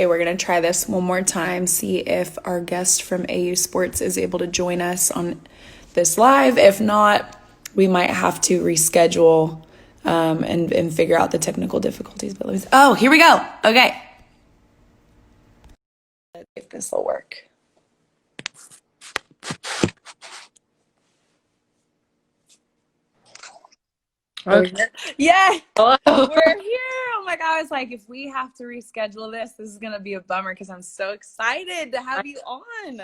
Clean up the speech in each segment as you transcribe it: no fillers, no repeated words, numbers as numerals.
Okay, we're going to try this one more time, see if our guest from AU Sports is able to join us on this live. If not, we might have to reschedule and figure out the technical difficulties. Oh, here we go. Okay. Let's see if this will work. Okay. Yeah, Hello. we're here. Oh my God. I was like, if we have to reschedule this is going to be a bummer because I'm so excited to have you on.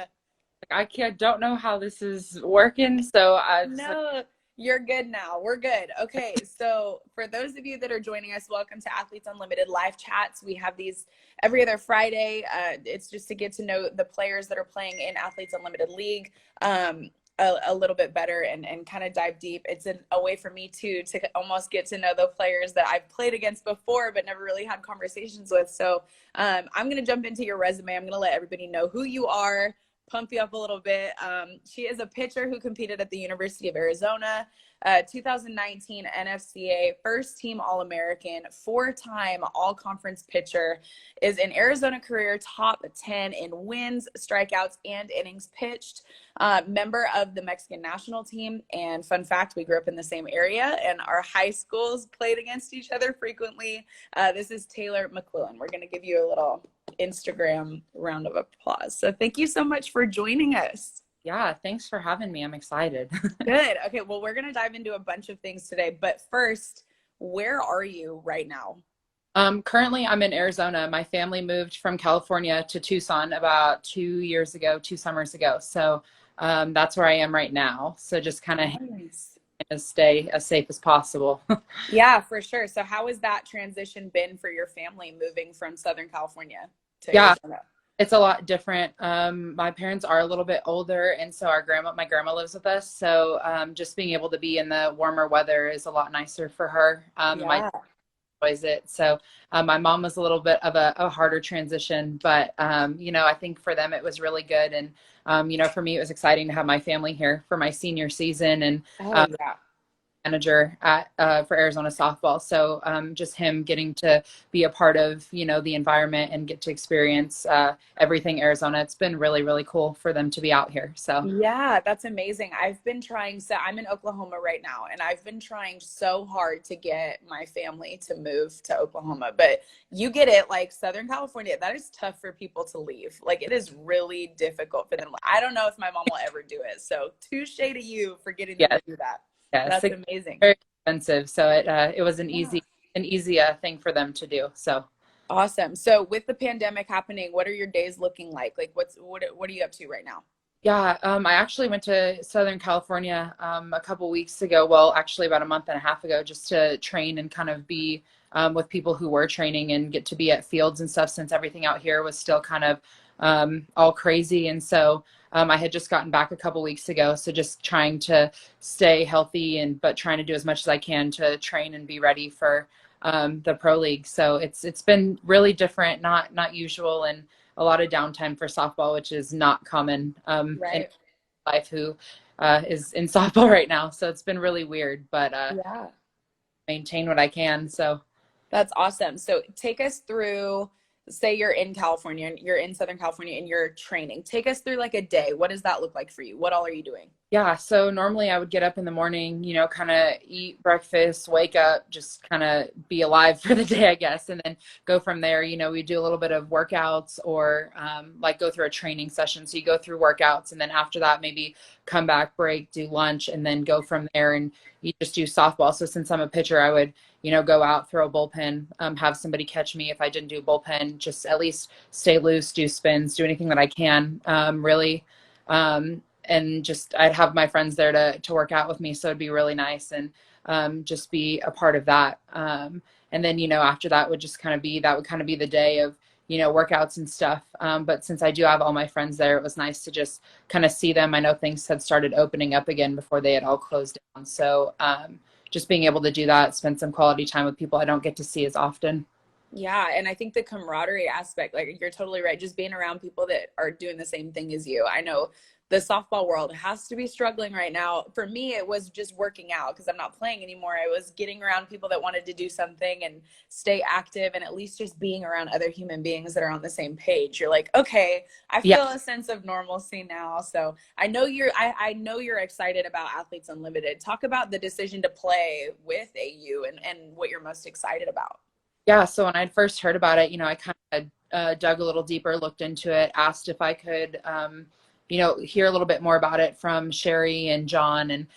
Don't know how this is working, so No, you're good now. We're good. Okay, so for those of you that are joining us, welcome to Athletes Unlimited live chats. We have these every other Friday. It's just to get to know the players that are playing in Athletes Unlimited League a little bit better and kind of dive deep. It's a way for me to almost get to know the players that I've played against before but never really had conversations with. So I'm going to jump into your resume. I'm going to let everybody know who you are, pump you up a little bit. She is a pitcher who competed at the University of Arizona, 2019 NFCA first team All-American, four-time All-Conference pitcher, is an Arizona career top 10 in wins, strikeouts, and innings pitched, member of the Mexican national team. And fun fact, we grew up in the same area and our high schools played against each other frequently. This is Taylor McQuillin. We're going to give you a little Instagram round of applause. So thank you so much for joining us. Yeah, thanks for having me. I'm excited. Good. Okay, well, we're going to dive into a bunch of things today, but first, where are you right now? Currently I'm in Arizona. My family moved from California to Tucson about 2 summers ago. So that's where I am right now. So just kind of Nice. stay as safe as possible. Yeah, for sure. So how has that transition been for your family moving from Southern California to Yeah, Arizona? it's a lot different. My parents are a little bit older, and so my grandma lives with us. So just being able to be in the warmer weather is a lot nicer for her. My Yeah. enjoys it. So my mom was a little bit of a harder transition, but I think for them it was really good. And for me, it was exciting to have my family here for my senior season and Oh, yeah. manager at for Arizona softball. So just him getting to be a part of the environment and get to experience everything Arizona. It's been really, really cool for them to be out here. So Yeah, that's amazing. So I'm in Oklahoma right now, and I've been trying so hard to get my family to move to Oklahoma. But you get it, like Southern California, that is tough for people to leave. Like it is really difficult for them. I don't know if my mom will ever do it. So touche to you for getting them yeah, to do that. yeah, That's it's amazing. very expensive. So it was an Yeah. easy thing for them to do. So. Awesome. So with the pandemic happening, what are your days looking like? Like what are you up to right now? Yeah, I actually went to Southern California a couple weeks ago. Well, actually about a month and a half ago, just to train and kind of be with people who were training and get to be at fields and stuff since everything out here was still kind of all crazy. And so I had just gotten back a couple weeks ago. So just trying to stay healthy but trying to do as much as I can to train and be ready for the pro league. So it's been really different, not usual, and a lot of downtime for softball, which is not common in Right. life who is in softball right now. So it's been really weird, but Yeah. maintain what I can. So That's awesome. So take us through, say you're in California, you're in Southern California and you're training. Take us through like a day. What does that look like for you? What all are you doing? yeah, so normally I would get up in the morning, kind of eat breakfast, wake up, just kind of be alive for the day, I guess, and then go from there. We do a little bit of workouts or like go through a training session. So you go through workouts, and then after that, maybe come back, break, do lunch, and then go from there. And you just do softball. So since I'm a pitcher, I would, go out, throw a bullpen, have somebody catch me if I didn't do bullpen, just at least stay loose, do spins, do anything that I can, really. And just I'd have my friends there to work out with me, so it'd be really nice and just be a part of that. And then after that would just kind of be the day of workouts and stuff. But since I do have all my friends there, it was nice to just kind of see them. I know things had started opening up again before they had all closed down, so just being able to do that, spend some quality time with people I don't get to see as often. Yeah, and I think the camaraderie aspect, like you're totally right. Just being around people that are doing the same thing as you. I know the softball world has to be struggling right now. For me, it was just working out because I'm not playing anymore. I was getting around people that wanted to do something and stay active, and at least just being around other human beings that are on the same page. You're like, okay, I Yeah. feel a sense of normalcy now. So I know you're excited about Athletes Unlimited. Talk about the decision to play with AU and what you're most excited about. Yeah, so when I'd first heard about it, I kind of dug a little deeper, looked into it, asked if I could, hear a little bit more about it from Sherry and John, and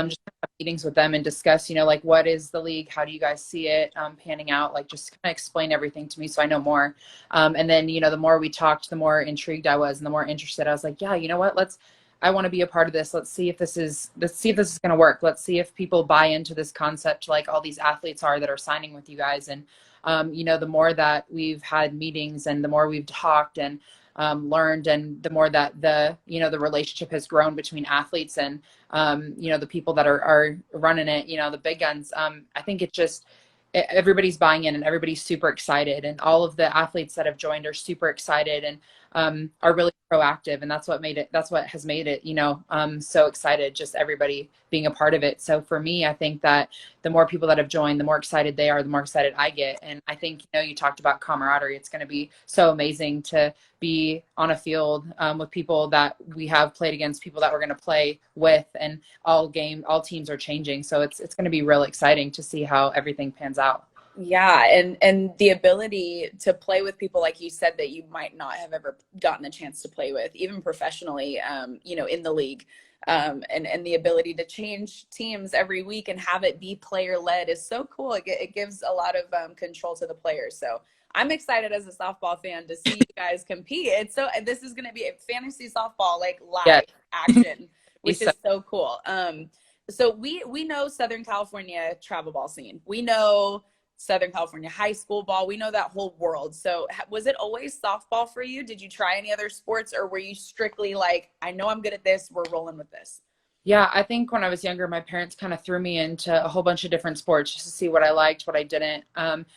just have meetings with them and discuss, like, what is the league? How do you guys see it panning out? Like, just kind of explain everything to me so I know more. And then, the more we talked, the more intrigued I was and the more interested. I was like, yeah, you know what? I want to be a part of this. Let's see if this is going to work. Let's see if people buy into this concept, like all these athletes are that are signing with you guys. And the more that we've had meetings and the more we've talked and learned, and the more that the relationship has grown between athletes and the people that are running it, the big guns. I think it just everybody's buying in and everybody's super excited, and all of the athletes that have joined are super excited and are really proactive, and that's what has made it so excited, just everybody being a part of it. So for me, I think that the more people that have joined, the more excited they are, the more excited I get. And I think you talked about camaraderie. It's going to be so amazing to be on a field with people that we have played against, people that we're going to play with, and all teams are changing, so it's going to be real exciting to see how everything pans out. Yeah, and the ability to play with people, like you said, that you might not have ever gotten a chance to play with, even professionally, in the league, and the ability to change teams every week and have it be player led is so cool. It gives a lot of control to the players. So I'm excited as a softball fan to see you guys compete. This is going to be a fantasy softball, like live Yeah. action, which is so cool. So we know Southern California travel ball scene. We know Southern California high school ball. We know that whole world. So was it always softball for you? Did you try any other sports, or were you strictly like, I know I'm good at this, we're rolling with this? Yeah, I think when I was younger, my parents kind of threw me into a whole bunch of different sports just to see what I liked, what I didn't.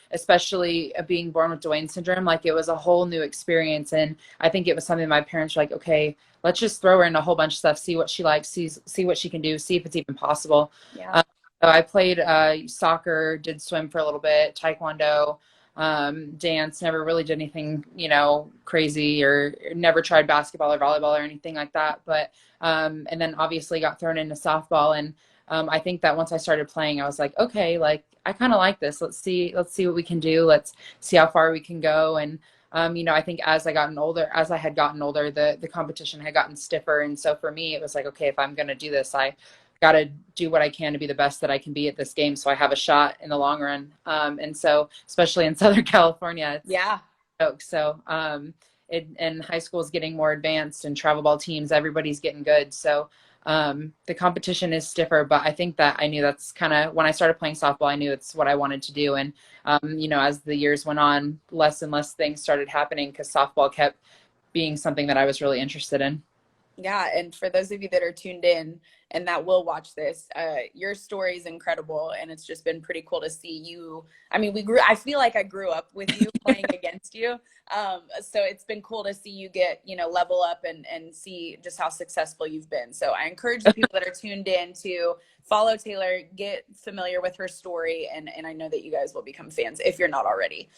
Especially being born with Duane syndrome, like it was a whole new experience, and I think it was something my parents were like, okay, let's just throw her in a whole bunch of stuff, see what she likes, see what she can do, see if it's even possible. Yeah. So I played soccer, did swim for a little bit, taekwondo, dance, never really did anything, crazy, or never tried basketball or volleyball or anything like that. But, and then obviously got thrown into softball. And I think that once I started playing, I was like, okay, like I kind of like this. Let's see what we can do. Let's see how far we can go. And, I think as I had gotten older, the competition had gotten stiffer. And so for me, it was like, okay, if I'm going to do this, I got to do what I can to be the best that I can be at this game, so I have a shot in the long run. And so, especially in Southern California, it's jokes. So, and high school is getting more advanced, and travel ball teams, everybody's getting good. So, the competition is stiffer, but I think that I knew that's kind of when I started playing softball, I knew it's what I wanted to do. And, as the years went on, less and less things started happening because softball kept being something that I was really interested in. Yeah, and for those of you that are tuned in and that will watch this, your story is incredible, and it's just been pretty cool to see you. I mean, I feel like I grew up with you playing against you, so it's been cool to see you get, level up and see just how successful you've been. So I encourage the people that are tuned in to follow Taylor, get familiar with her story, and I know that you guys will become fans if you're not already.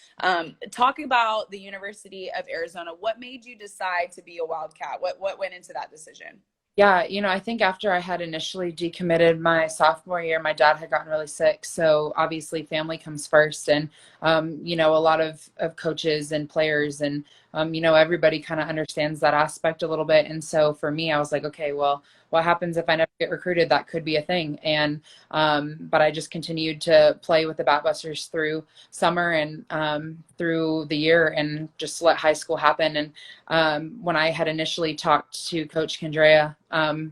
Talking about the University of Arizona, what made you decide to be a Wildcat? What went into that decision? Yeah, I think after I had initially decommitted my sophomore year, my dad had gotten really sick. So obviously family comes first. And, a lot of coaches and players and, everybody kind of understands that aspect a little bit. And so for me, I was like, okay, well, what happens if I never get recruited? That could be a thing. And, but I just continued to play with the Batbusters through summer and through the year, and just let high school happen. And when I had initially talked to Coach Kendrea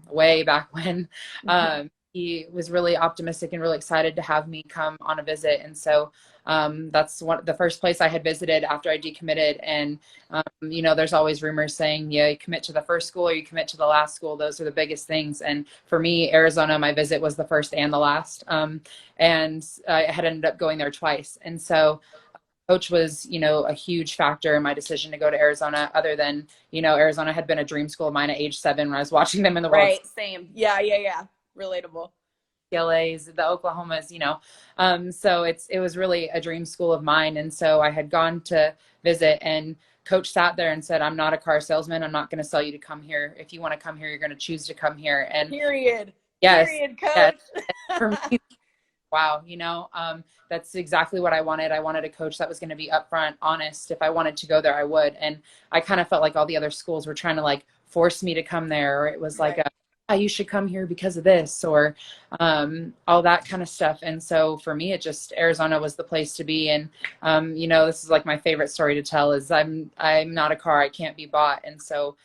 way back when, he was really optimistic and really excited to have me come on a visit. And so that's the first place I had visited after I decommitted. And, there's always rumors saying, yeah, you commit to the first school or you commit to the last school. Those are the biggest things. And for me, Arizona, my visit was the first and the last. And I had ended up going there twice. And so coach was, a huge factor in my decision to go to Arizona, other than, Arizona had been a dream school of mine at age 7 when I was watching them in the World Right. Same. Yeah. Yeah. Yeah. Relatable. UCLA's, the Oklahomas, so it was really a dream school of mine. And so I had gone to visit, and coach sat there and said, "I'm not a car salesman. I'm not going to sell you to come here. If you want to come here, you're going to choose to come here." And Period. yes, Period, yes, coach. for me, wow, that's exactly what I wanted. I wanted a coach that was going to be upfront, honest. If I wanted to go there, I would. And I kind of felt like all the other schools were trying to like force me to come there, or it was like, Right. "Oh, you should come here because of this," or all that kind of stuff. And so for me, Arizona was the place to be. And this is like my favorite story to tell, is I'm not a car, I can't be bought. And so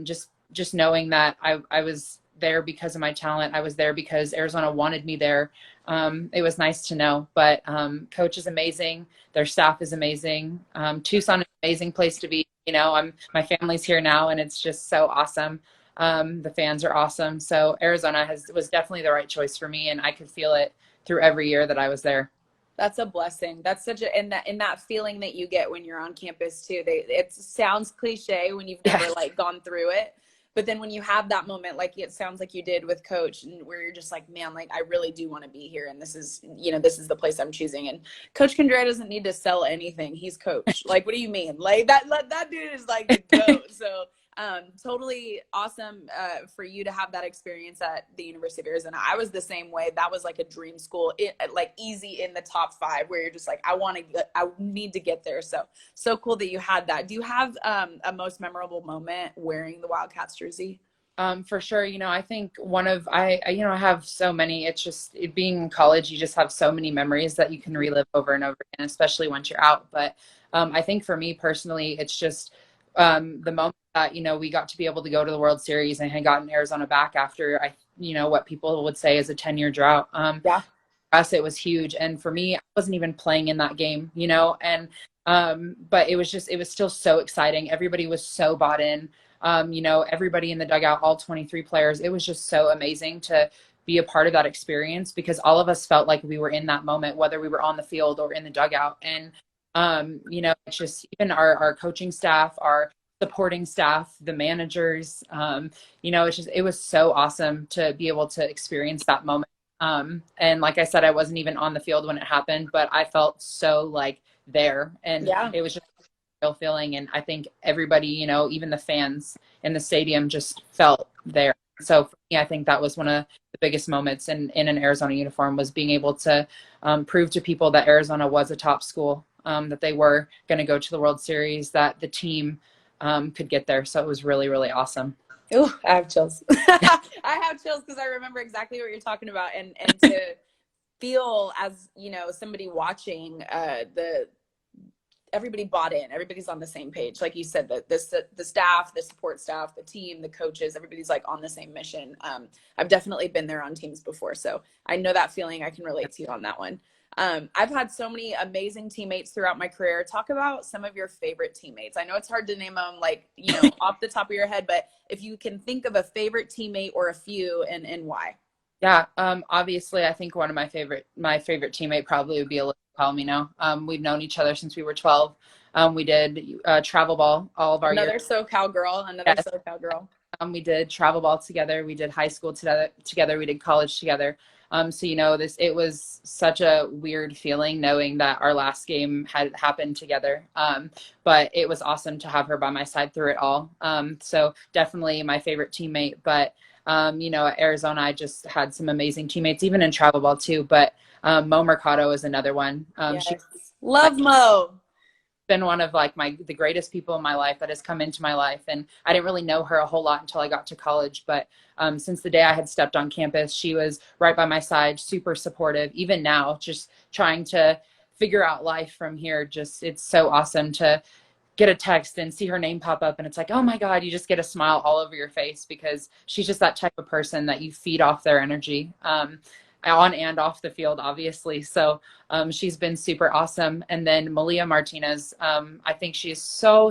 just knowing that I was there because of my talent. I was there because Arizona wanted me there. It was nice to know. But coach is amazing. Their staff is amazing. Tucson is an amazing place to be. My family's here now, and it's just so awesome. The fans are awesome. So Arizona was definitely the right choice for me, and I could feel it through every year that I was there. That's a blessing. That's such a, in that feeling that you get when you're on campus too. It sounds cliche when you've never like gone through it, but then when you have that moment, like it sounds like you did with coach, and where you're just like, man, like I really do want to be here, and this is the place I'm choosing. And Coach Condrea doesn't need to sell anything. He's coach. Like, what do you mean? Like that dude is like the GOAT. So totally awesome for you to have that experience at the University of Arizona. I was the same way. That was like a dream school, like easy in the top 5, where you're just like, I need to get there. So cool that you had that. Do you have a most memorable moment wearing the Wildcats jersey? For sure. I think I have so many. It's just being in college, you just have so many memories that you can relive over and over again, especially once you're out. But I think for me personally, it's just the moment that, we got to be able to go to the World Series and had gotten Arizona back after what people would say is a 10-year drought. Yeah. For us, it was huge. And for me, I wasn't even playing in that game, and but it was still so exciting. Everybody was so bought in. Everybody in the dugout, all 23 players, it was just so amazing to be a part of that experience, because all of us felt like we were in that moment, whether we were on the field or in the dugout. And it's just even our coaching staff, our supporting staff, the managers, it was so awesome to be able to experience that moment. And like I said, I wasn't even on the field when it happened, but I felt so like there, and it was just a real feeling. And I think everybody, even the fans in the stadium, just felt there. So for me, I think that was one of the biggest moments in an Arizona uniform, was being able to prove to people that Arizona was a top school, that they were going to go to the World Series, that the team could get there. So it was really, really awesome. Oh, I have chills. I have chills because I remember exactly what you're talking about, and to feel as somebody watching everybody bought in, everybody's on the same page, like you said, the staff, the support staff, the team, the coaches, everybody's like on the same mission. I've definitely been there on teams before, so I know that feeling. I can relate to you on that one. I've had so many amazing teammates throughout my career. Talk about some of your favorite teammates. I know it's hard to name them like, off the top of your head, but if you can think of a favorite teammate or a few, and why. Yeah. Obviously I think one of my favorite teammate probably would be Alyssa Palomino. We've known each other since we were 12. We did travel ball all of our Another years. SoCal girl. Yes. SoCal girl. We did travel ball together. We did high school together. We did college together. So, it was such a weird feeling knowing that our last game had happened together. But it was awesome to have her by my side through it all. So definitely my favorite teammate. But, at Arizona, I just had some amazing teammates, even in travel ball too. But Mo Mercado is another one. Yes. Love Mo. Been one of like the greatest people in my life that has come into my life, and I didn't really know her a whole lot until I got to college, but since the day I had stepped on campus, she was right by my side, super supportive. Even now, just trying to figure out life from here, it's so awesome to get a text and see her name pop up, and it's like, oh my God, you just get a smile all over your face, because she's just that type of person that you feed off their energy, on and off the field, obviously. So she's been super awesome. And then Malia Martinez, I think she's so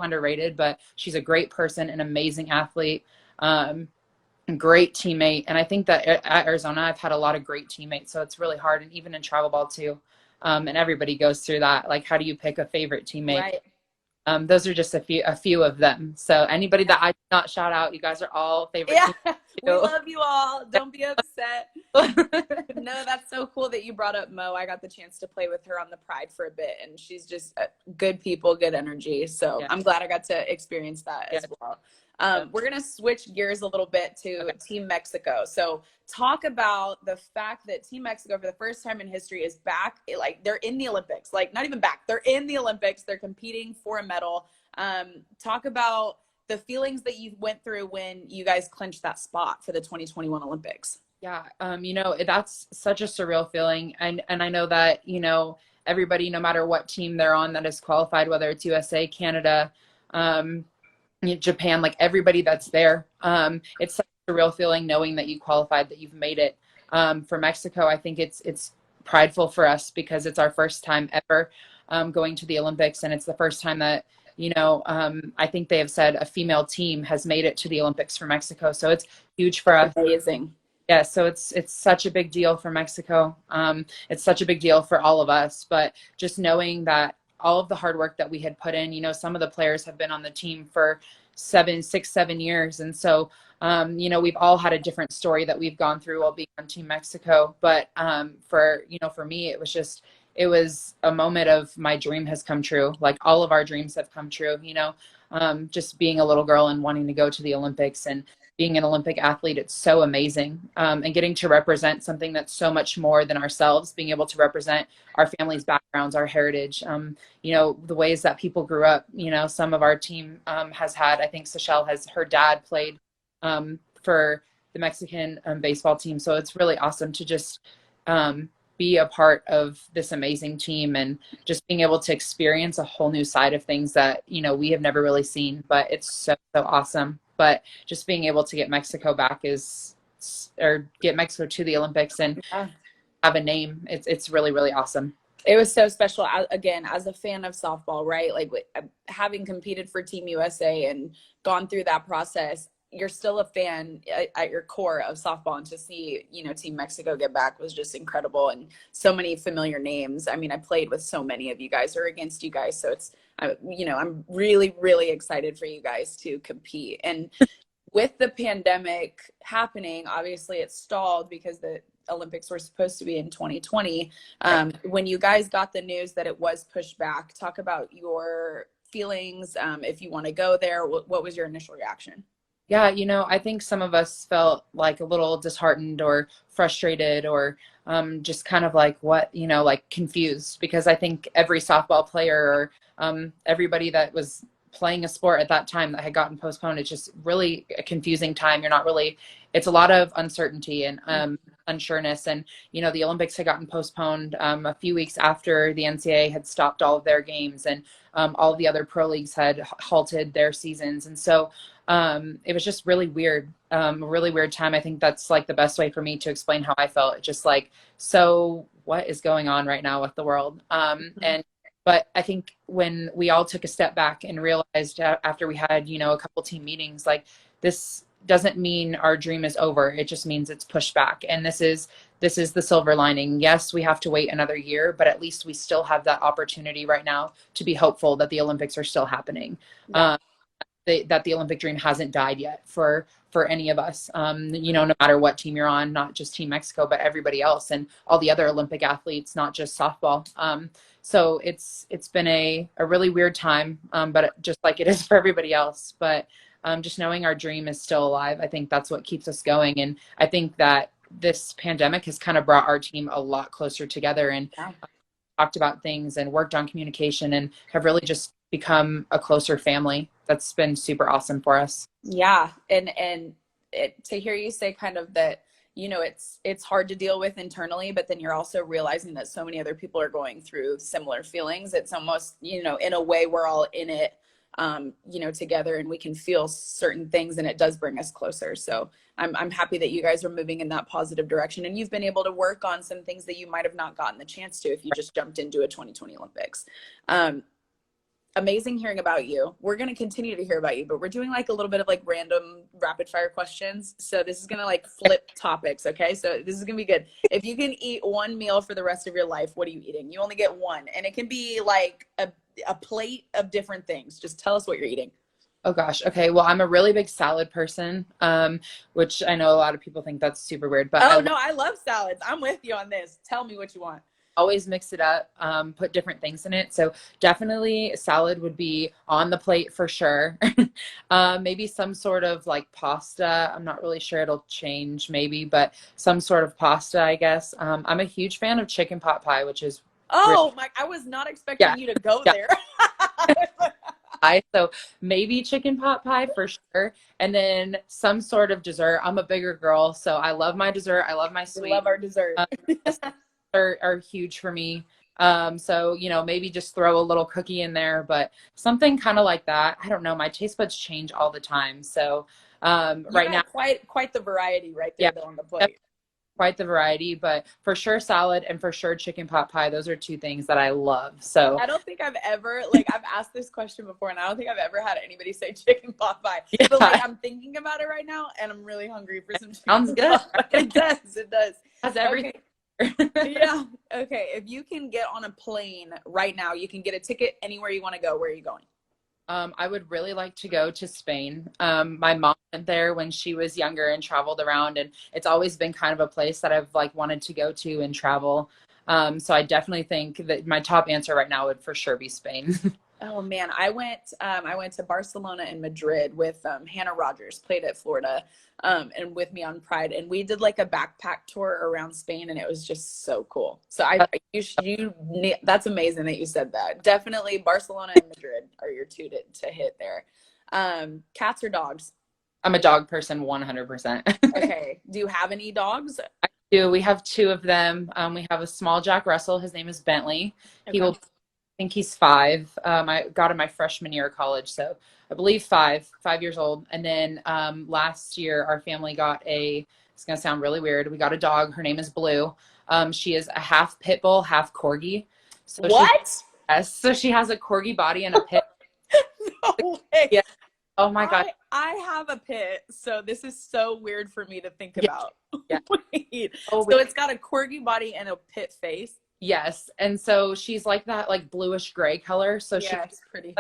underrated, but she's a great person, an amazing athlete, great teammate. And I think that at Arizona, I've had a lot of great teammates, so it's really hard. And even in travel ball too, And everybody goes through that. Like, how do you pick a favorite teammate? Right. Those are just a few of them. So anybody that I did not shout out, you guys are all favorite Yeah. teammates We too. love you all. Don't be upset. No, that's so cool that you brought up Mo. I got the chance to play with her on the Pride for a bit, and she's just good people, good energy. So Yeah. I'm glad I got to experience that Yeah. as well. Yeah. We're going to switch gears a little bit to Okay. Team Mexico. So talk about the fact that Team Mexico, for the first time in history, is back. Like, they're in the Olympics. Like, not even back. They're in the Olympics. They're competing for a medal. Talk about the feelings that you went through when you guys clinched that spot for the 2021 Olympics. Yeah, that's such a surreal feeling. And I know that, everybody, no matter what team they're on that is qualified, whether it's USA, Canada, um, Japan, like everybody that's there, it's such a surreal feeling knowing that you qualified, that you've made it. For Mexico, I think it's prideful for us because it's our first time ever going to the Olympics, and it's the first time that I think they have said a female team has made it to the Olympics for Mexico. So it's huge for us. Amazing. Yeah, so it's such a big deal for Mexico. It's such a big deal for all of us. But just knowing that all of the hard work that we had put in, some of the players have been on the team for 7 years, and so we've all had a different story that we've gone through while being on Team Mexico. But for me, it was a moment of my dream has come true. Like all of our dreams have come true. Just being a little girl and wanting to go to the Olympics and being an Olympic athlete, it's so amazing. And getting to represent something that's so much more than ourselves, being able to represent our family's backgrounds, our heritage, the ways that people grew up. Some of our team has had, I think her dad played for the Mexican baseball team. So it's really awesome to just be a part of this amazing team and just being able to experience a whole new side of things that, we have never really seen, but it's so, so awesome. But just being able to get Mexico get Mexico to the Olympics and have a name, it's really, really awesome. It was so special. Again, as a fan of softball, right? Like having competed for Team USA and gone through that process, you're still a fan at your core of softball, and to see, Team Mexico get back was just incredible. And so many familiar names. I mean, I played with so many of you guys or against you guys. So I'm really, really excited for you guys to compete. And with the pandemic happening, obviously it stalled because the Olympics were supposed to be in 2020. When you guys got the news that it was pushed back, talk about your feelings. If you want to go there, what was your initial reaction? Yeah, I think some of us felt like a little disheartened or frustrated or just kind of like like confused, because I think every softball player or everybody that was playing a sport at that time that had gotten postponed, it's just really a confusing time. It's a lot of uncertainty and unsureness. And, the Olympics had gotten postponed a few weeks after the NCAA had stopped all of their games, and all of the other pro leagues had halted their seasons. And so it was just really weird, a really weird time. I think that's like the best way for me to explain how I felt. Just like, so what is going on right now with the world? But I think when we all took a step back and realized after we had, a couple team meetings, like this doesn't mean our dream is over. It just means it's pushed back. And this is the silver lining. Yes, we have to wait another year, but at least we still have that opportunity right now to be hopeful that the Olympics are still happening. Yeah. That the Olympic dream hasn't died yet for any of us, no matter what team you're on, not just Team Mexico, but everybody else and all the other Olympic athletes, not just softball. So it's been a really weird time, but just like it is for everybody else. But just knowing our dream is still alive, I think that's what keeps us going. And I think that this pandemic has kind of brought our team a lot closer together and talked about things and worked on communication and have really just become a closer family. That's been super awesome for us. Yeah. And to hear you say kind of that, it's hard to deal with internally, but then you're also realizing that so many other people are going through similar feelings. It's almost, in a way we're all in it, together, and we can feel certain things, and it does bring us closer. So I'm happy that you guys are moving in that positive direction, and you've been able to work on some things that you might have not gotten the chance to if you just jumped into a 2020 Olympics. Amazing hearing about you. We're going to continue to hear about you, but we're doing like a little bit of like random rapid fire questions. So this is going to like flip topics. Okay. So this is going to be good. If you can eat one meal for the rest of your life, what are you eating? You only get one, and it can be like a plate of different things. Just tell us what you're eating. Oh gosh. Okay. Well, I'm a really big salad person, which I know a lot of people think that's super weird, but Oh no, I love salads. I'm with you on this. Tell me what you want. always mix it up, put different things in it. So definitely salad would be on the plate for sure. Maybe some sort of like pasta. I'm not really sure, it'll change maybe, but some sort of pasta, I guess. I'm a huge fan of chicken pot pie, which is Oh my, I was not yeah, expecting you to go yeah. there. Pie. So maybe chicken pot pie for sure. And then some sort of dessert. I'm a bigger girl, so I love my dessert. I love my We sweet. love our dessert. Are huge for me. So maybe just throw a little cookie in there, but something kind of like that. I don't know. My taste buds change all the time. So You right now, got quite the variety right there yeah, though on the plate. quite the variety, but for sure salad and for sure chicken pot pie. Those are two things that I love. So I don't think I've ever like I've asked this question before, and I don't think I've ever had anybody say chicken pot pie. But like yeah, I'm thinking about it right now, and I'm really hungry for some sounds chicken good. pot pie. It does. It does. Has everything. Okay. Yeah. Okay. If you can get on a plane right now, you can get a ticket anywhere you want to go. Where are you going? I would really like to go to Spain. My mom went there when she was younger and traveled around, and it's always been kind of a place that I've like wanted to go to and travel. So I definitely think that my top answer right now would for sure be Spain. Oh man, I went to Barcelona and Madrid with Hannah Rogers, played at Florida, and with me on Pride, and we did like a backpack tour around Spain, and it was just so cool. So that's amazing that you said that. Definitely Barcelona and Madrid are your two to hit there. Cats or dogs? I'm a dog person, 100%. Okay. Do you have any dogs? I do. We have two of them. We have a small Jack Russell. His name is Bentley. He Okay. will think he's 5. I got him my freshman year of college, so I believe 5 years old. And then last year, our family got it's gonna sound really weird. We got a dog. Her name is Blue. She is a half pit bull, half corgi. So What? yes, so she has a corgi body and a pit. No way. Yeah. Oh my God. I have a pit, so this is so weird for me to think Yeah. about. Yeah. Wait. Oh, So it's got a corgi body and a pit face. yes. And so she's like that, like bluish gray color. So Yeah, it's pretty.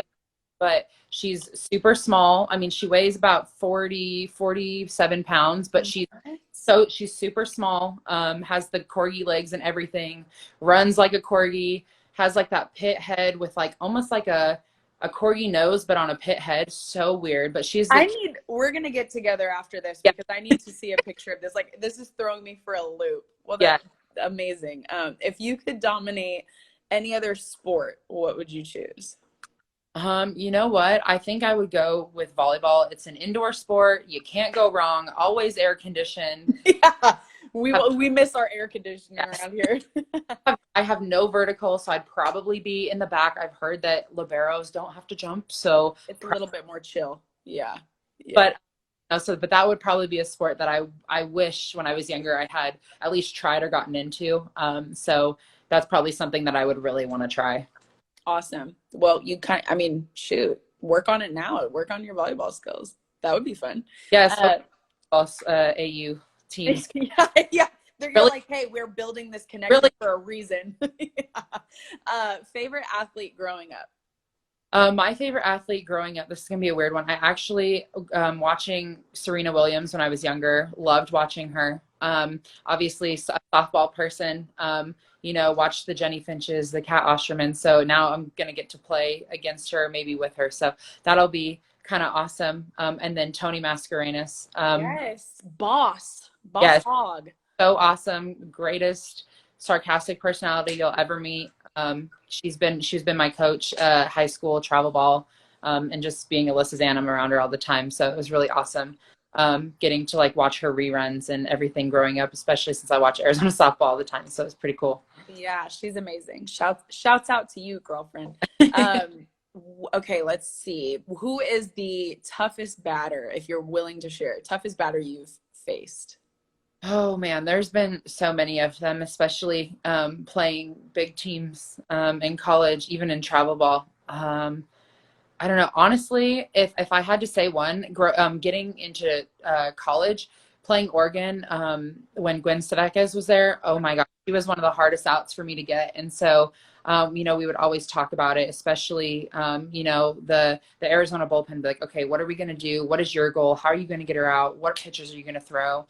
but she's super small. I mean, she weighs about 47 pounds, but she's super small, has the corgi legs and everything, runs like a corgi, has like that pit head with like almost like a corgi nose, but on a pit head. So weird. But We're gonna get together after this yeah, because I need to see a picture of this. Like, this is throwing me for a loop. Well, yeah. that's amazing. If you could dominate any other sport, what would you choose? You know what? I think I would go with volleyball. It's an indoor sport. You can't go wrong. Always air conditioned. Yeah, we miss our air conditioning Yes. around here. I have no vertical, so I'd probably be in the back. I've heard that liberos don't have to jump, so It's a little bit more chill. Yeah. Yeah. but but that would probably be a sport that I wish when I was younger I had at least tried or gotten into. So that's probably something that I would really want to try. Awesome. Well, I mean, shoot, work on it now. Work on your volleyball skills. That would be fun. Yes, Uh, AU teams. yeah, yeah. You're Really, like, hey, we're building this connection really. for a reason. Yeah. Favorite athlete growing up? My favorite athlete growing up, this is gonna be a weird one. I actually watching Serena Williams when I was younger, loved watching her. Obviously a softball person. Watched the Jenny Finches, the Kat Osterman. So now I'm gonna get to play against her, maybe with her. So that'll be kind of awesome. And then Tony Mascarenas. Yes, boss Yes, hog. so awesome, greatest sarcastic personality you'll ever meet. She's been my coach, high school travel ball, and just being Alyssa's Ann, I'm around her all the time. So it was really awesome, getting to like watch her reruns and everything growing up, especially since I watch Arizona softball all the time. So it's pretty cool. Yeah, she's amazing. Shouts out to you, girlfriend. Okay, let's see. Who is the toughest batter, if you're willing to share, toughest batter you've faced? Oh man, there's been so many of them, especially playing big teams in college, even in travel ball. I don't know. Honestly, if I had to say one, getting into college, playing Oregon, when Gwen Stadakis was there, oh my gosh, she was one of the hardest outs for me to get. And so, we would always talk about it, especially, the Arizona bullpen, be like, okay, what are we going to do? What is your goal? How are you going to get her out? What pitches are you going to throw?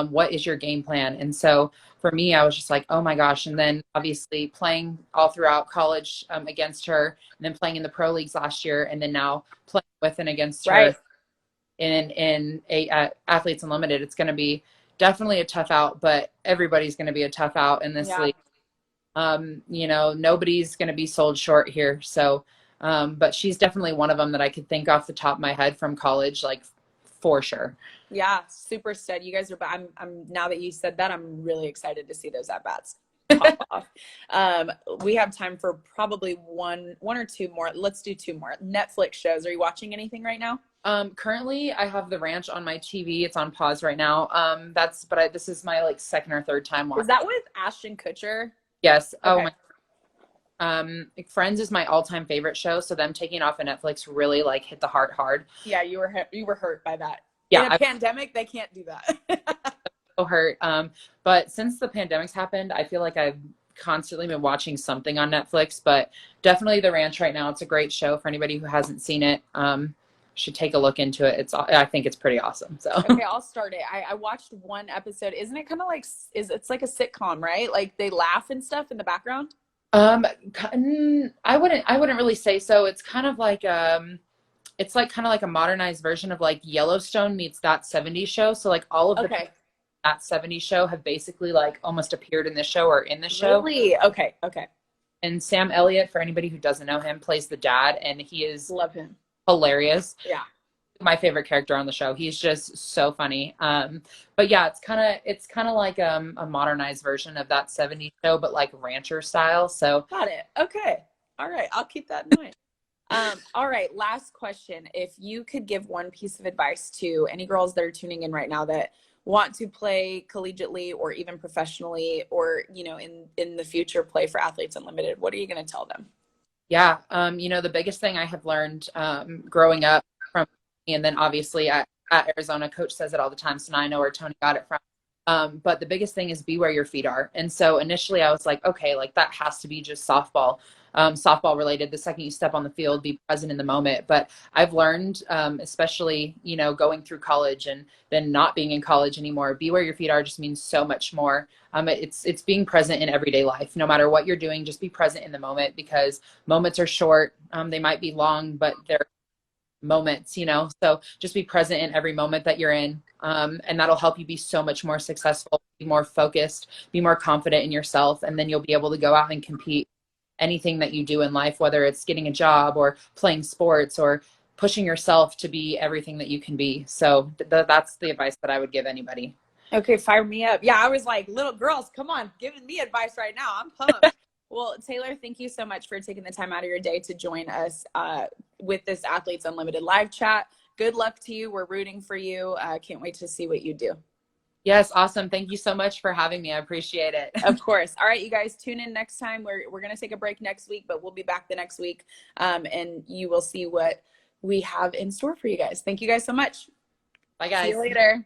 What is your game plan? And so for me, I was just like, oh my gosh. And then obviously playing all throughout college, against her, and then playing in the pro leagues last year, and then now playing with and against Right. her in Athletes Unlimited. It's going to be definitely a tough out, but everybody's going to be a tough out in this Yeah. league. Nobody's going to be sold short here. So, but she's definitely one of them that I could think off the top of my head from college, like for sure. Yeah, super stud. You guys are. I'm now that you said that, I'm really excited to see those at bats pop off. We have time for probably one or two more. Let's do two more Netflix shows. Are you watching anything right now? Currently I have The Ranch on my TV. It's on pause right now. This is my like second or third time watching. Is that with Ashton Kutcher? Yes. Okay. Oh my. Friends is my all-time favorite show, so them taking off of Netflix really like hit the heart hard. Yeah, you were hurt by that. Yeah, in a pandemic, they can't do that. So hurt. But since the pandemic's happened, I feel like I've constantly been watching something on Netflix, but definitely The Ranch right now. It's a great show for anybody who hasn't seen it. Should take a look into it. I think it's pretty awesome. So okay, I'll start it. I watched one episode. Isn't it kind of like it's like a sitcom, right? Like they laugh and stuff in the background. I wouldn't really say so. It's kind of like it's like kind of like a modernized version of like Yellowstone meets That 70s Show. So like all of the Okay. That 70s Show have basically like almost appeared in this show or in the show. Really? Okay. Okay. And Sam Elliott, for anybody who doesn't know him, plays the dad, and he is Love him. hilarious. Yeah. My favorite character on the show. He's just so funny. But yeah, it's kind of like a modernized version of That 70s Show, but like rancher style. So Got it. Okay. All right. I'll keep that in mind. All right. Last question. If you could give one piece of advice to any girls that are tuning in right now that want to play collegiately or even professionally, or, in the future play for Athletes Unlimited, what are you going to tell them? yeah, the biggest thing I have learned growing up from, and then obviously at Arizona, coach says it all the time, so now I know where Tony got it from. But the biggest thing is be where your feet are. And so initially I was like, okay, like that has to be just softball related. The second you step on the field, be present in the moment. But I've learned, especially, going through college and then not being in college anymore, be where your feet are just means so much more. It's being present in everyday life. No matter what you're doing, just be present in the moment, because moments are short. They might be long, but they're moments, so just be present in every moment that you're in. And that'll help you be so much more successful, be more focused, be more confident in yourself. And then you'll be able to go out and compete anything that you do in life, whether it's getting a job or playing sports or pushing yourself to be everything that you can be. So that's the advice that I would give anybody. Okay, fire me up. Yeah, I was like, little girls, come on, giving me advice right now. I'm pumped. Well, Taylor, thank you so much for taking the time out of your day to join us with this Athletes Unlimited live chat. Good luck to you. We're rooting for you. Can't wait to see what you do. Yes, awesome. Thank you so much for having me. I appreciate it. Of course. All right, you guys, tune in next time. We're going to take a break next week, but we'll be back the next week, and you will see what we have in store for you guys. Thank you guys so much. Bye, guys. See you later.